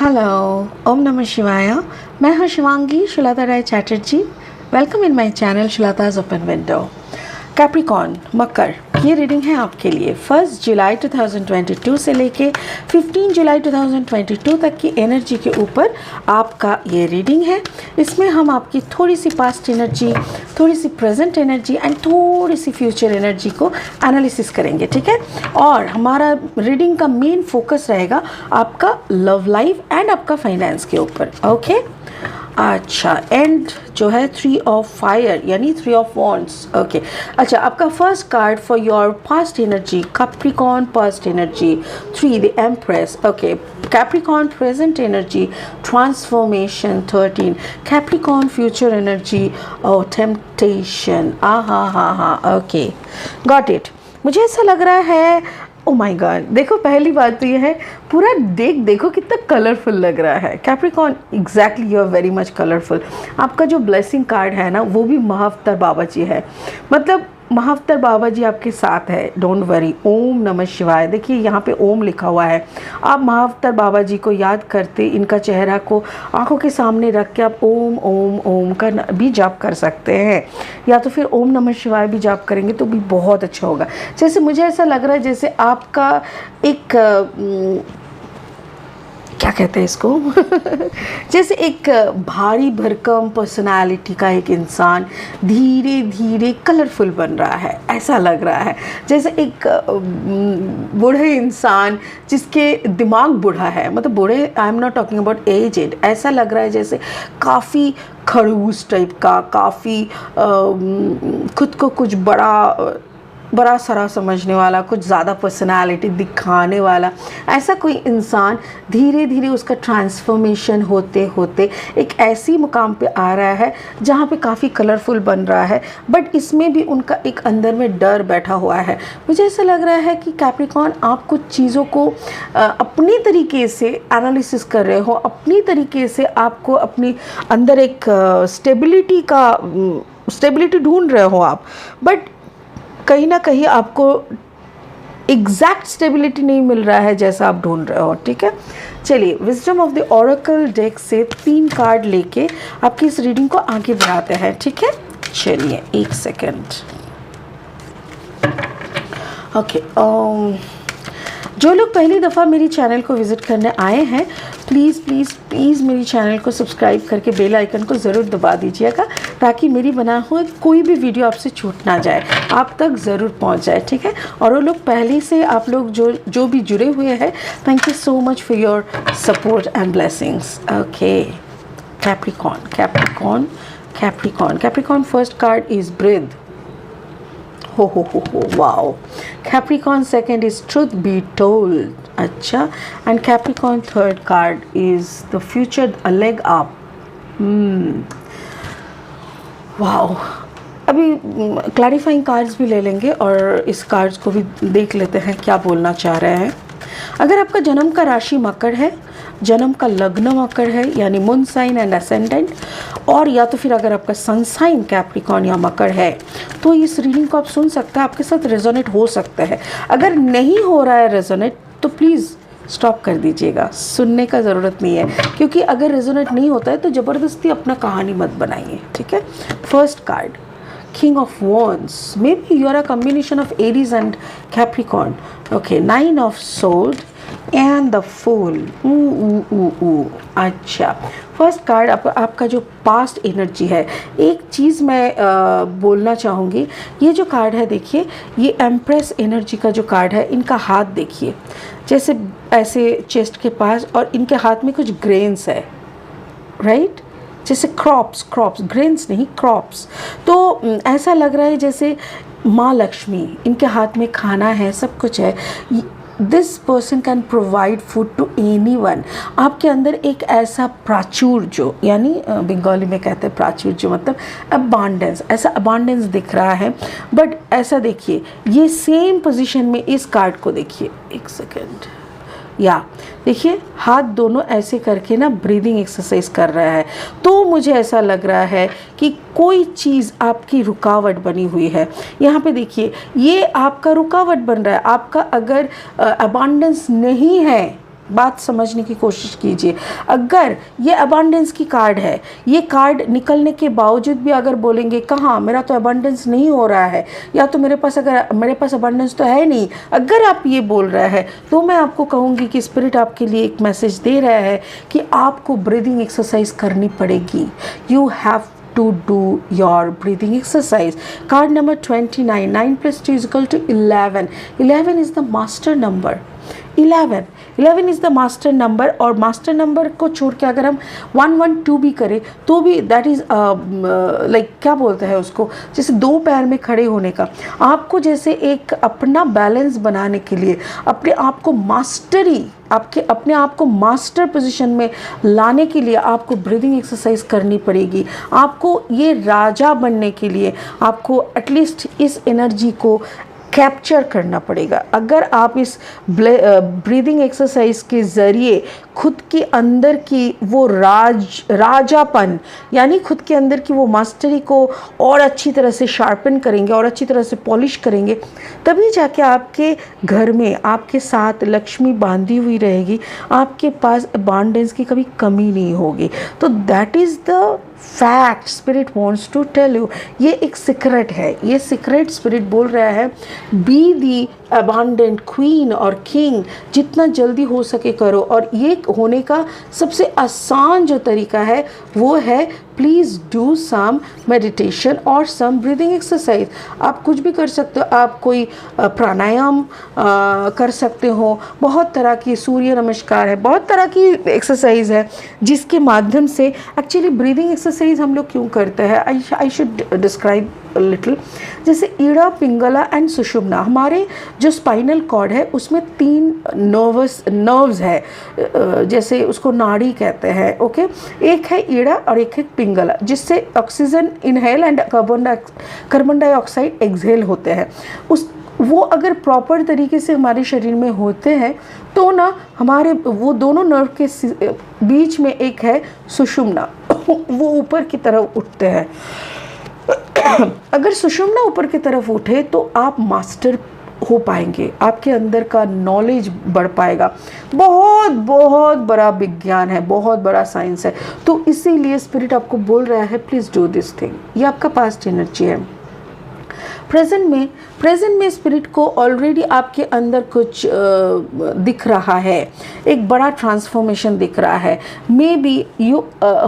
Hello, ओम नमः शिवाय। मैं हूँ Shivangi Shulata Rai Chatterjee. Welcome in my channel Shulata's open window. Capricorn मकर, ये रीडिंग है आपके लिए 1 जुलाई 2022 से लेके 15 जुलाई 2022 तक की एनर्जी के ऊपर आपका ये रीडिंग है। इसमें हम आपकी थोड़ी सी पास्ट एनर्जी, थोड़ी सी प्रेजेंट एनर्जी एंड थोड़ी सी फ्यूचर एनर्जी को एनालिसिस करेंगे, ठीक है। और हमारा रीडिंग का मेन फोकस रहेगा आपका लव लाइफ एंड आपका फाइनेंस के ऊपर, ओके। अच्छा, एंड जो है 3 ऑफ फायर यानी 3 ऑफ वॉन्ड्स, ओके। अच्छा, आपका first card for your past energy Capricorn past energy 3 the empress, okay. Capricorn present energy transformation 13, Capricorn future energy और टेम्पटेशन, हाँ, ओके, गॉट इट। मुझे ऐसा लग रहा है, ओ माय गॉड, देखो पहली बात तो ये है, पूरा देखो कितना कलरफुल लग रहा है Capricorn. Exactly, you are very much colourful. आपका जो ब्लेसिंग कार्ड है ना, वो भी महाअवतार बाबा जी है। मतलब महाअवतार बाबा जी आपके साथ है, डोंट वरी। ओम नमः शिवाय, देखिए यहाँ पे ओम लिखा हुआ है। आप महाअवतार बाबा जी को याद करते, इनका चेहरा को आंखों के सामने रख के आप ओम ओम ओम का भी जाप कर सकते हैं, या तो फिर ओम नमः शिवाय भी जाप करेंगे तो भी बहुत अच्छा होगा। जैसे मुझे ऐसा लग रहा है जैसे आपका एक क्या कहते हैं इसको जैसे एक भारी भरकम पर्सनालिटी का एक इंसान धीरे धीरे कलरफुल बन रहा है, ऐसा लग रहा है। जैसे एक बूढ़े इंसान जिसके दिमाग बूढ़ा है, मतलब बूढ़े, I am not talking about aged, ऐसा लग रहा है जैसे काफ़ी खड़ूस टाइप का, काफ़ी खुद को कुछ बड़ा सारा समझने वाला, कुछ ज़्यादा पर्सनालिटी दिखाने वाला, ऐसा कोई इंसान धीरे धीरे उसका ट्रांसफॉर्मेशन होते होते एक ऐसी मुकाम पे आ रहा है जहाँ पे काफ़ी कलरफुल बन रहा है। बट इसमें भी उनका एक अंदर में डर बैठा हुआ है। मुझे ऐसा लग रहा है कि कैप्रिकॉर्न, आप कुछ चीज़ों को अपनी तरीके से एनालिसिस कर रहे हो, अपनी तरीके से आपको अपनी अंदर एक स्टेबिलिटी ढूंढ रहे हो आप, बट कहीं ना कहीं आपको एग्जैक्ट स्टेबिलिटी नहीं मिल रहा है जैसा आप ढूंढ रहे हो, ठीक है। चलिए, wisdom of the Oracle deck से 3 कार्ड लेके आपकी इस रीडिंग को आगे बढ़ाते हैं, ठीक है। चलिए, 1 सेकेंड, ओके। जो लोग पहली दफ़ा मेरी चैनल को विज़िट करने आए हैं, प्लीज़ मेरी चैनल को सब्सक्राइब करके बेल आइकन को ज़रूर दबा दीजिएगा, ताकि मेरी बना हुआ कोई भी वीडियो आपसे छूट ना जाए, आप तक ज़रूर पहुंच जाए, ठीक है। और वो लोग पहले से, आप लोग जो भी जुड़े हुए हैं, thank you so much for your support and blessings, okay. Capricorn first card is breath, हो, wow. Capricorn second is truth be told, अच्छा। And Capricorn third card is the future a leg up, wow. अभी clarifying cards भी ले लेंगे और इस cards को भी देख लेते हैं क्या बोलना चाह रहे हैं। अगर आपका जन्म का राशि मकर है, जन्म का लग्न मकर है यानी मून साइन एंड असेंडेंट, और या तो फिर अगर आपका सन साइन कैप्रिकॉर्न या मकर है, तो इस रीडिंग को आप सुन सकते हैं, आपके साथ रेजोनेट हो सकता है। अगर नहीं हो रहा है रेजोनेट तो प्लीज़ स्टॉप कर दीजिएगा, सुनने का ज़रूरत नहीं है, क्योंकि अगर रेजोनेट नहीं होता है तो ज़बरदस्ती अपना कहानी मत बनाइए, ठीक है। First card King of Wands, maybe you are a combination of Aries and Capricorn, okay. 9 of Swords and the Fool, अच्छा। फर्स्ट कार्ड आपका जो पास्ट एनर्जी है, एक चीज़ मैं बोलना चाहूँगी, ये जो कार्ड है देखिए, ये एम्प्रेस एनर्जी का जो कार्ड है, इनका हाथ देखिए, जैसे ऐसे चेस्ट के पास, और इनके हाथ में कुछ ग्रेन्स है, राइट, जैसे क्रॉप्स, ग्रेन्स नहीं, क्रॉप्स। तो ऐसा लग रहा है जैसे माँ लक्ष्मी, इनके हाथ में खाना है, सब कुछ है। This person can provide food to anyone. आपके अंदर एक ऐसा प्राचुर, जो यानी बंगाली में कहते हैं प्राचुर, जो मतलब अबांडेंस, ऐसा अबांडेंस दिख रहा है। बट ऐसा देखिए, ये सेम पोजीशन में इस कार्ड को देखिए, 1 सेकेंड, या देखिए, हाथ दोनों ऐसे करके ना ब्रीदिंग एक्सरसाइज कर रहा है। तो मुझे ऐसा लग रहा है कि कोई चीज़ आपकी रुकावट बनी हुई है। यहाँ पे देखिए, ये आपका रुकावट बन रहा है। आपका अगर अबांडेंस नहीं है, बात समझने की कोशिश कीजिए। अगर ये अबंडेंस की कार्ड है, ये कार्ड निकलने के बावजूद भी अगर बोलेंगे कहाँ मेरा तो अबंडेंस नहीं हो रहा है, या तो मेरे पास अबंडेंस तो है नहीं, अगर आप ये बोल रहे हैं तो मैं आपको कहूँगी कि स्पिरिट आपके लिए एक मैसेज दे रहा है कि आपको ब्रीदिंग एक्सरसाइज करनी पड़ेगी। You have to do your breathing exercise. Card number 29, 9 plus 2 is equal to 11. 11 is the master number. 11 is the master number, और मास्टर नंबर को छोड़ के अगर हम 112 भी करें तो भी दैट इज़ लाइक क्या बोलते हैं उसको, जैसे दो पैर में खड़े होने का। आपको जैसे एक अपना बैलेंस बनाने के लिए अपने आप को अपने आप को मास्टर पोजीशन में लाने के लिए आपको ब्रीदिंग एक्सरसाइज करनी पड़ेगी। आपको ये राजा बनने के लिए आपको एटलीस्ट इस एनर्जी को कैप्चर करना पड़ेगा। अगर आप इस ब्रीदिंग एक्सरसाइज के ज़रिए खुद के अंदर की वो राजापन, यानी खुद के अंदर की वो मास्टरी को और अच्छी तरह से शार्पन करेंगे और अच्छी तरह से पॉलिश करेंगे, तभी जाके आपके घर में आपके साथ लक्ष्मी बांधी हुई रहेगी, आपके पास अबंडेंस की कभी कमी नहीं होगी। तो that is the fact spirit wants to tell you. ये एक सीक्रेट है, ये सीक्रेट स्पिरिट बोल रहा है बी दी अबंडेंट क्वीन और किंग, जितना जल्दी हो सके करो। और ये होने का सबसे आसान जो तरीका है वो है प्लीज़ डू सम मेडिटेशन और सम ब्रीदिंग एक्सरसाइज। आप कुछ भी कर सकते हो, आप कोई प्राणायाम कर सकते हो, बहुत तरह की सूर्य नमस्कार है, बहुत तरह की एक्सरसाइज है जिसके माध्यम से एक्चुअली ब्रीदिंग एक्सरसाइज हम लोग क्यों करते हैं, आई शुड डिस्क्राइब लिटिल। जैसे ईड़ा, पिंगला एंड सुषुम्ना, हमारे जो स्पाइनल कॉर्ड है उसमें 3 नर्व्स है, जैसे उसको नाड़ी कहते हैं, ओके। एक है ईड़ा और एक है पिंगला, जिससे oxygen inhale and carbon dioxide exhale होते हैं। वो अगर प्रॉपर तरीके से हमारे शरीर में होते हैं तो ना हमारे वो दोनों नर्व के बीच में एक है सुषुम्ना, वो ऊपर की तरफ उठते हैं। अगर सुषुम्ना ऊपर की तरफ उठे तो आप मास्टर हो पाएंगे, आपके अंदर का नॉलेज बढ़ पाएगा। बहुत बहुत बड़ा विज्ञान है, बहुत बड़ा साइंस है। तो इसीलिए स्पिरिट आपको बोल रहा है प्लीज़ डू दिस थिंग। ये आपका पास्ट एनर्जी है। प्रेजेंट में स्पिरिट को ऑलरेडी आपके अंदर कुछ दिख रहा है, एक बड़ा ट्रांसफॉर्मेशन दिख रहा है। मे बी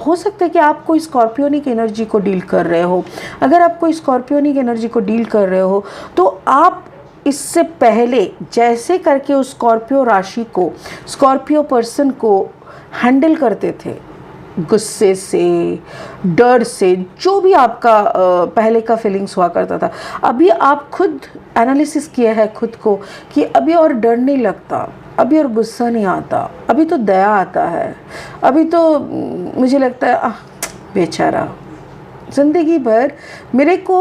हो सकता है कि आप कोई स्कॉर्पियोनिक एनर्जी को डील कर रहे हो। अगर आप कोई स्कॉर्पियोनिक एनर्जी को डील कर रहे हो तो आप इससे पहले जैसे करके उस स्कॉर्पियो राशि को, स्कॉर्पियो पर्सन को हैंडल करते थे, गुस्से से, डर से, जो भी आपका पहले का फीलिंग्स हुआ करता था, अभी आप खुद एनालिसिस किया है खुद को कि अभी और डर नहीं लगता, अभी और गुस्सा नहीं आता, अभी तो दया आता है, अभी तो मुझे लगता है बेचारा ज़िंदगी भर मेरे को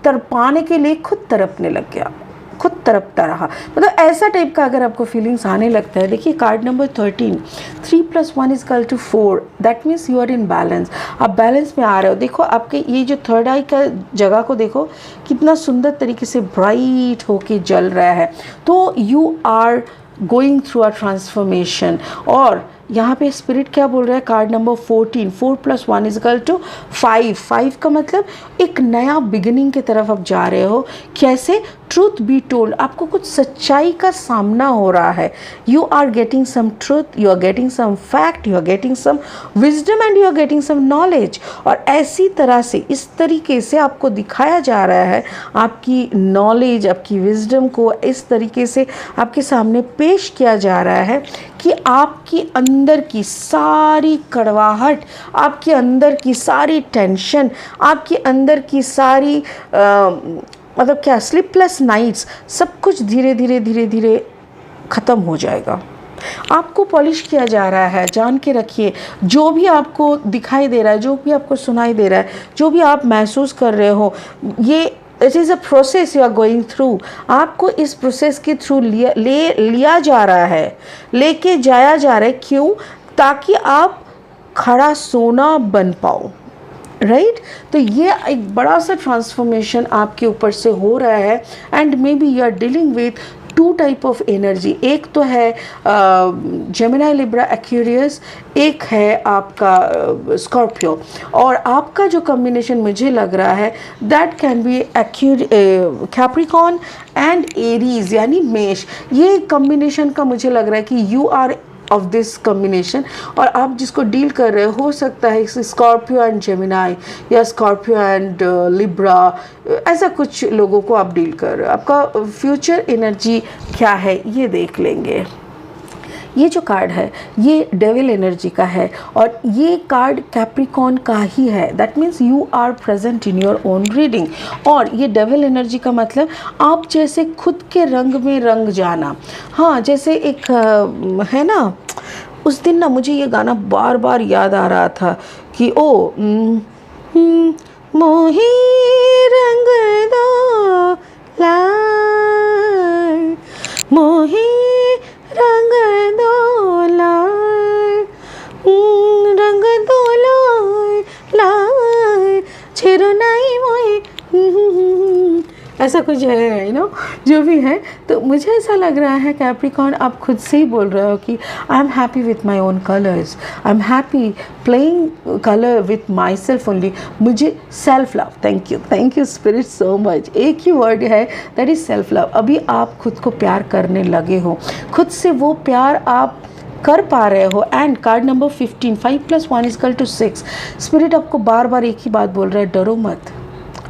तड़पाने के लिए खुद तड़पने लग गया, खुद तड़पता रहा। मतलब ऐसा टाइप का अगर आपको फीलिंग्स आने लगता है, देखिए card number 13, 3 + 1 = 4, that means you are in balance. आप बैलेंस में आ रहे हो। देखो आपके ये जो थर्ड आई का जगह को देखो कितना सुंदर तरीके से ब्राइट होके जल रहा है। तो you are going through a transformation. और यहाँ पे स्पिरिट क्या बोल रहा है, कार्ड नंबर 14, 4 + 1 = 5। 5 का मतलब एक नया बिगिनिंग की तरफ आप जा रहे हो। कैसे? ट्रूथ बी टोल्ड, आपको कुछ सच्चाई का सामना हो रहा है। You are getting some truth, you are getting some fact, you are getting some wisdom and you are getting some knowledge. और ऐसी तरह से, इस तरीके से आपको दिखाया जा रहा है, आपकी नॉलेज, आपकी विजडम को इस तरीके से आपके सामने पेश किया जा रहा है कि आपकी अंदर की सारी कड़वाहट, आपके अंदर की सारी टेंशन, आपके अंदर की सारी मतलब क्या स्लीपलेस नाइट्स, सब कुछ धीरे धीरे धीरे धीरे ख़त्म हो जाएगा। आपको पॉलिश किया जा रहा है। जान के रखिए, जो भी आपको दिखाई दे रहा है, जो भी आपको सुनाई दे रहा है, जो भी आप महसूस कर रहे हो, ये it is a process you are going through. आपको इस प्रोसेस के थ्रू लिया जा रहा है, लेके जाया जा रहा है। क्यों? ताकि आप खड़ा सोना बन पाओ, राइट? तो ये एक बड़ा सा ट्रांसफॉर्मेशन आपके ऊपर से हो रहा है। And maybe you are dealing with two type of energy, एक तो है जेमिनी लिब्रा एक्वेरियस, एक है आपका स्कॉर्पियो। और आपका जो कॉम्बिनेशन मुझे लग रहा है that can be Capricorn and Aries यानी मेष। ये कॉम्बिनेशन का मुझे लग रहा है कि you are of this combination, और आप जिसको डील कर रहे हो सकता है स्कॉर्पियो एंड जेमिनाई या स्कॉर्पियो एंड लिब्रा, ऐसा कुछ लोगों को आप डील कर रहे हो। आपका फ्यूचर एनर्जी क्या है ये देख लेंगे। ये जो कार्ड है ये डेविल एनर्जी का है और ये कार्ड कैप्रिकॉन का ही है। That means you are present in your own reading. और ये डेविल एनर्जी का मतलब आप जैसे खुद के रंग में रंग जाना। हाँ, जैसे एक है ना, उस दिन ना मुझे ये गाना बार बार याद आ रहा था कि मोही रंग दो लाल, मोही रंग दो लाल, रंग दो लाल लाल छिरुनाई मोही, ऐसा कुछ है यू नो, जो भी है। तो मुझे ऐसा लग रहा है कैप्रिकॉन आप खुद से ही बोल रहे हो कि I am happy with my own colours, I am happy playing colour with my self only. मुझे self love, thank you spirit so much. एक ही वर्ड है दैट इज़ सेल्फ लव। अभी आप खुद को प्यार करने लगे हो, खुद से वो प्यार आप कर पा रहे हो। And card number 15, 5 + 1 = 6। स्पिरिट आपको बार बार एक ही बात बोल रहा है, डरो मत,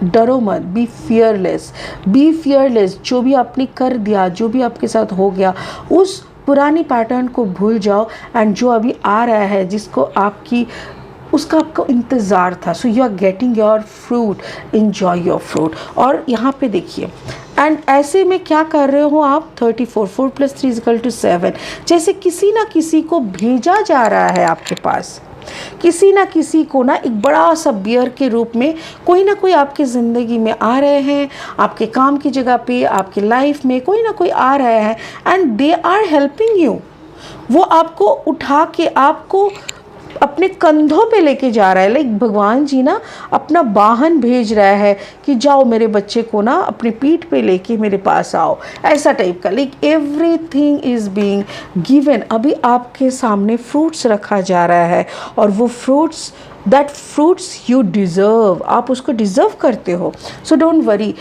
डरो मत, बी फियरलेस, बी फियरलेस। जो भी आपने कर दिया, जो भी आपके साथ हो गया, उस पुरानी पैटर्न को भूल जाओ। एंड जो अभी आ रहा है, जिसको आपकी उसका आपको इंतज़ार था, so you are getting your fruit, enjoy your fruit. और यहाँ पे देखिए, एंड ऐसे में क्या कर रहे हो आप, 34, 4 + 3 = 7। जैसे किसी ना किसी को भेजा जा रहा है आपके पास, किसी ना किसी को ना एक बड़ा सा बियर के रूप में कोई ना कोई आपकी ज़िंदगी में आ रहे हैं, आपके काम की जगह पे, आपके लाइफ में कोई ना कोई आ रहे हैं and they are helping you. वो आपको उठा के आपको अपने कंधों पे लेके जा रहा है। लाइक भगवान जी ना अपना वाहन भेज रहा है कि जाओ मेरे बच्चे को ना अपनी पीठ पे लेके मेरे पास आओ, ऐसा टाइप का। Like everything is being given. अभी आपके सामने फ्रूट्स रखा जा रहा है और वो fruits, that fruits you deserve, आप उसको डिज़र्व करते हो। सो डोंट वरी,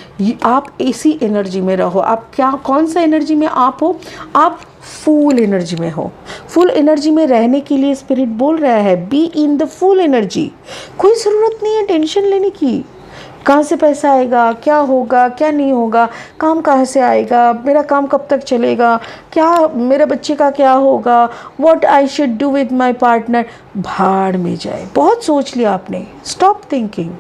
आप ऐसी एनर्जी में रहो। आप क्या, कौन सा एनर्जी में आप हो, आप फुल एनर्जी में हो। फुल एनर्जी में रहने के लिए स्पिरिट बोल रहा है be in the full energy. कोई ज़रूरत नहीं है टेंशन लेने की, कहाँ से पैसा आएगा, क्या होगा, क्या नहीं होगा, काम कहाँ से आएगा, मेरा काम कब तक चलेगा, क्या मेरे बच्चे का क्या होगा, what I should do with my partner. भाड़ में जाए, बहुत सोच लिया आपने, स्टॉप थिंकिंग।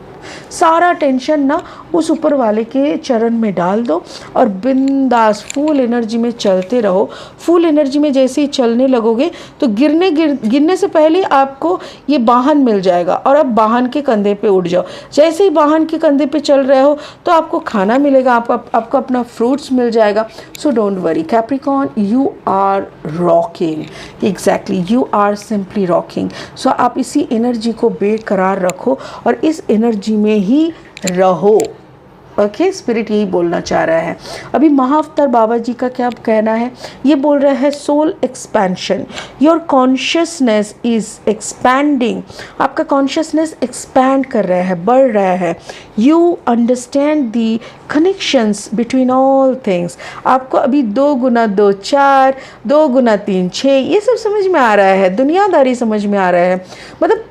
सारा टेंशन ना उस ऊपर वाले के चरण में डाल दो और बिंदास फुल एनर्जी में चलते रहो। फुल एनर्जी में जैसे ही चलने लगोगे तो गिरने से पहले आपको ये वाहन मिल जाएगा और अब वाहन के कंधे पे उठ जाओ। जैसे ही वाहन के कंधे पे चल रहे हो तो आपको खाना मिलेगा, आपको अपना फ्रूट्स मिल जाएगा। So don't worry Capricorn, you are rocking, exactly, you are simply rocking. So आप इसी एनर्जी को बेकरार रखो और इस एनर्जी में ही रहो। ओके, स्पिरिट यही बोलना चाह रहा है। अभी महाअवतार बाबा जी का क्या कहना है, ये बोल रहा है soul expansion, your consciousness is expanding. आपका कॉन्शियसनेस एक्सपैंड कर रहा है, बढ़ रहा है। You understand the connections between all things. आपको अभी 2 × 2 = 4, 2 × 3 = 6, ये सब समझ में आ रहा है, दुनियादारी समझ में आ रहा है। मतलब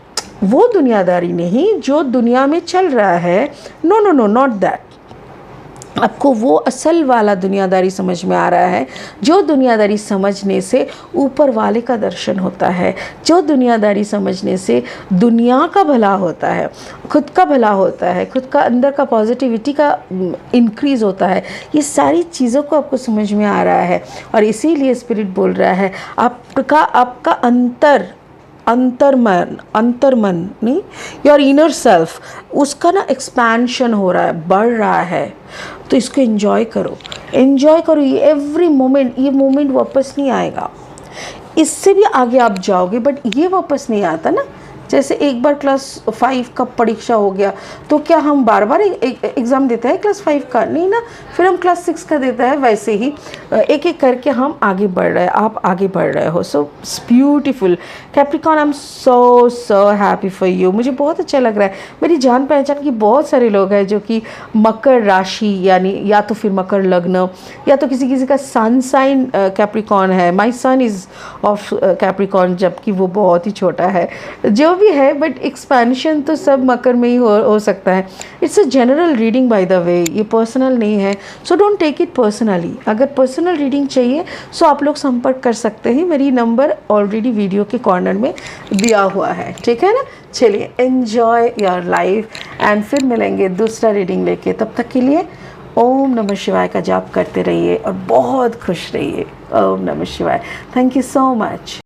वो दुनियादारी नहीं जो दुनिया में चल रहा है, no no no, not that. आपको वो असल वाला दुनियादारी समझ में आ रहा है, जो दुनियादारी समझने से ऊपर वाले का दर्शन होता है, जो दुनियादारी समझने से दुनिया का भला होता है, खुद का भला होता है, खुद का अंदर का पॉजिटिविटी का इंक्रीज़ होता है। ये सारी चीज़ों को आपको समझ में आ रहा है और इसीलिए स्पिरिट बोल रहा है आपका अंतर्मन नहीं, योर इनर सेल्फ, उसका ना एक्सपेंशन हो रहा है, बढ़ रहा है। तो इसको एंजॉय करो ये एवरी मोमेंट। ये मोमेंट वापस नहीं आएगा, इससे भी आगे आप जाओगे बट ये वापस नहीं आता ना। जैसे एक बार क्लास 5 का परीक्षा हो गया तो क्या हम बार बार एग्ज़ाम देते हैं क्लास 5 का? नहीं ना, फिर हम क्लास 6 का देते हैं। वैसे ही एक एक करके हम आगे बढ़ रहे हैं, आप आगे बढ़ रहे हो। So it's beautiful Capricorn, I am so happy for you. मुझे बहुत अच्छा लग रहा है। मेरी जान पहचान की बहुत सारे लोग हैं जो कि मकर राशि यानी या तो फिर मकर लग्न या तो किसी किसी का सन साइन कैप्रिकॉन है। माई सन इज़ ऑफ कैप्रिकॉन, जबकि वो बहुत ही छोटा है। जो भी है, बट एक्सपेंशन तो सब मकर में ही हो सकता है। It's a general reading by the way, ये पर्सनल नहीं है, so don't take it personally. अगर पर्सनल रीडिंग चाहिए सो आप लोग संपर्क कर सकते हैं, मेरी नंबर ऑलरेडी वीडियो के कॉर्नर में दिया हुआ है, ठीक है ना। चलिए, एन्जॉय योर लाइफ एंड फिर मिलेंगे दूसरा रीडिंग लेके। तब तक के लिए ओम नमः शिवाय का जाप करते रहिए और बहुत खुश रहिए। ओम नमः शिवाय। Thank you so much.